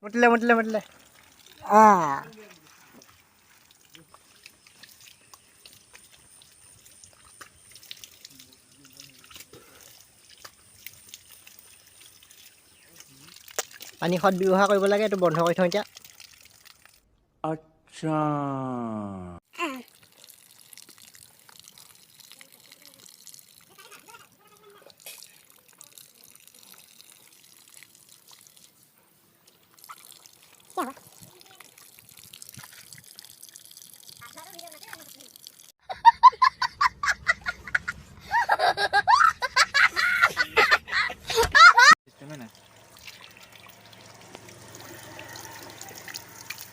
मुटले পানী সদ ব্যৱহাৰ কৰিব লাগে এইটো বন্ধ কৰি থওঁ এতিয়া আচ্ছা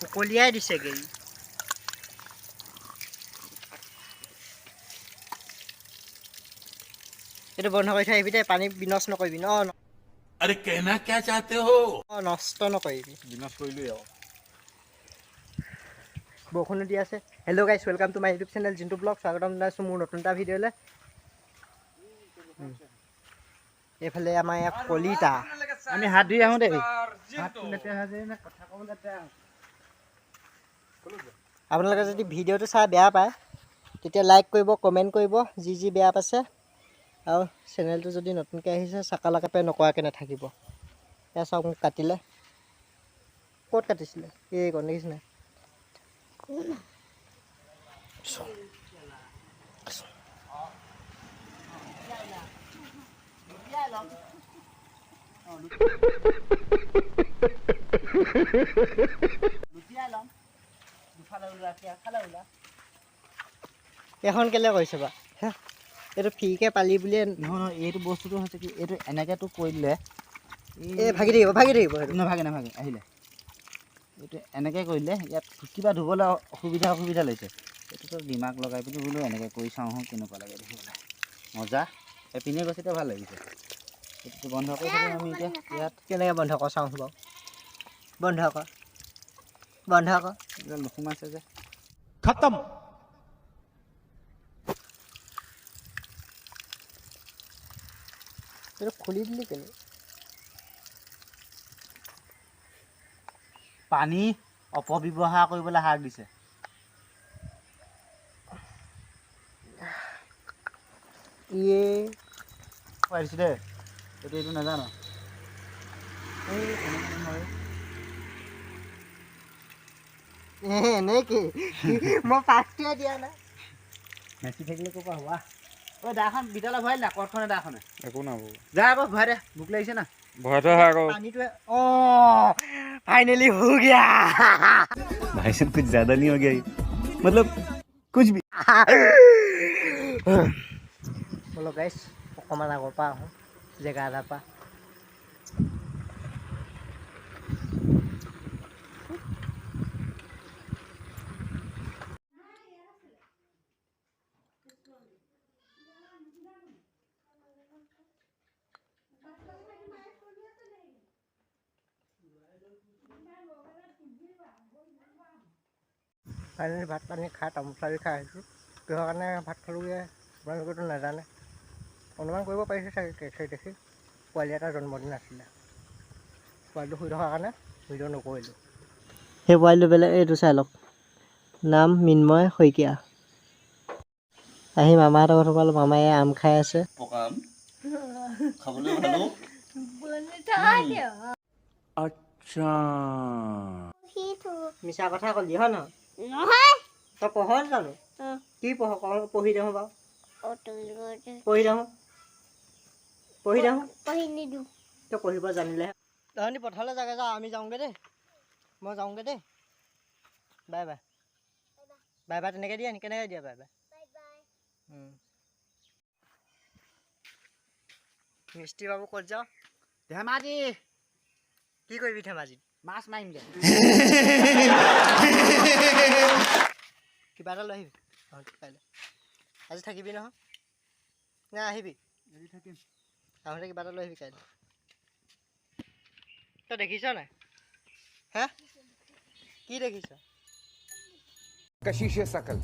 উকলিয়াই দিছেগে এইটো বন্ধ কৰি থৈ আহিবি দেই পানী বিনষ্ট নকৰিবি अरे कहना क्या चाहते हो নষ্ট নকৰিবি বিনাশ কৰিলোৱে আৰু বৰষুণো দি আছে hello' guys welcome to my YouTube channel Jintu blog স্বাগতম জনাইছোঁ মোৰ নতুন এটা ভিডিঅ'লৈ এইফালে আমাৰ ইয়াত কলিতা আমি হাত ধুই আহোঁ দেই আপোনালোকে যদি ভিডিঅ'টো চাই বেয়া পায় তেতিয়া লাইক কৰিব কমেণ্ট কৰিব যি বেয়া পাইছে আৰু চেনেলটো যদি নতুনকৈ আহিছে চাকালাকাপে নকৰাকৈ নাথাকিব এয়া চাওক মোক কাটিলে ক'ত কাটিছিলে এই কণ দেখিছেনে এখন কেলে কৰিছে বা এইটো ফ্ৰীকৈ পালি বুলিয়ে নহয় এইটো বস্তুটো হৈছে কি এইটো এনেকৈতো কৰি দিলে এই ভাগি থাকিব সেইটো নাভাগে আহিলে এইটো এনেকৈ কৰিলে ইয়াত কিবা ধুবলৈ অসুবিধা লৈছে এইটোতো দিমাগ লগাই পিনি বোলো এনেকৈ কৰি চাওঁ কেনেকুৱা লাগে দেখিবলৈ মজা এপিনে গৈছে এতিয়া ভাল লাগিছে এইটো বন্ধ কৰি থাকিম আমি এতিয়া ইয়াত কেনেকৈ বন্ধ কৰ চাওঁ বাৰু বন্ধ কৰ এইডাল নোসোমাইছে যে खत्म এইটো খুলি দিলি কেলে পানী অপব্যৱহাৰ কৰিবলৈ হাক দিছে ইয়ে পাৰিছোঁ দেই এইটো নাজানো এনেকৈ মই ফাৰ্ষ্টটোৱে দিয়া নাই মেচি থাকিলে ক'ৰ পৰা হোৱা ঐ দাখন ভিতৰলৈ ভৰাই দিলা কটখনে দাখনে একো নাবো যা আকৌ ভৰাই দে ভোক লাগিছে না ভয়তে হয় আকৌ পানীটোৱে ফাইনেলি हो गया भाई साहब कुछ ज्यादा नहीं हो गया ये मतलब कुछ भी বোলো গাইছ অকণমান আগৰ পৰা আহোঁ জেগা এটাৰ পৰা ফাইনেলি ভাত পানী খাই তামোল চালি খাই আহিছোঁ কিহৰ কাৰণে ভাত খালোঁগৈ আপোনালোকেতো নাজানে অনুমান কৰিব পাৰিছে চাগে কেঁচাই দেখি পোৱালি এটা জন্মদিন আছিলে পোৱালিটো শুই থকাৰ কাৰণে ভিডিঅ' নকৰিলোঁ সেই পোৱালিটো বেলেগ এইটো চাই লওক নাম মিন্ময় শইকীয়া আহি মামাহঁতৰ ঘৰত পালোঁ মামাই আম খাই আছে अच्छा মিছা কথা ক'লি হয় নহয় তই পঢ় জানো কি পঢ় পঢ়ি দেখোঁ বাৰু পঢ়ি দেখোঁ তই পঢ়িব জানিলেহে তহঁতি পথাৰলৈ যাগে যা আমি যাওঁগৈ দেই মই যাওঁগৈ দেই বাই বাই তেনেকৈ দিয়ে কেনেকৈ দিয়ে বাই মিস্ত্ৰী বাবু ক'ত যাওঁ ধেমাজি কি কৰিবি ধেমাজিত মাছ মাৰিমগৈ কিবা এটা লৈ আহিবি কাইলৈ আজি থাকিবি নহয় নে আহিবি আজি থাকিম আহোঁতে কিবা এটা লৈ আহিবি কাইলৈ তই দেখিছ নাই হে কি দেখিছ कशिश शकल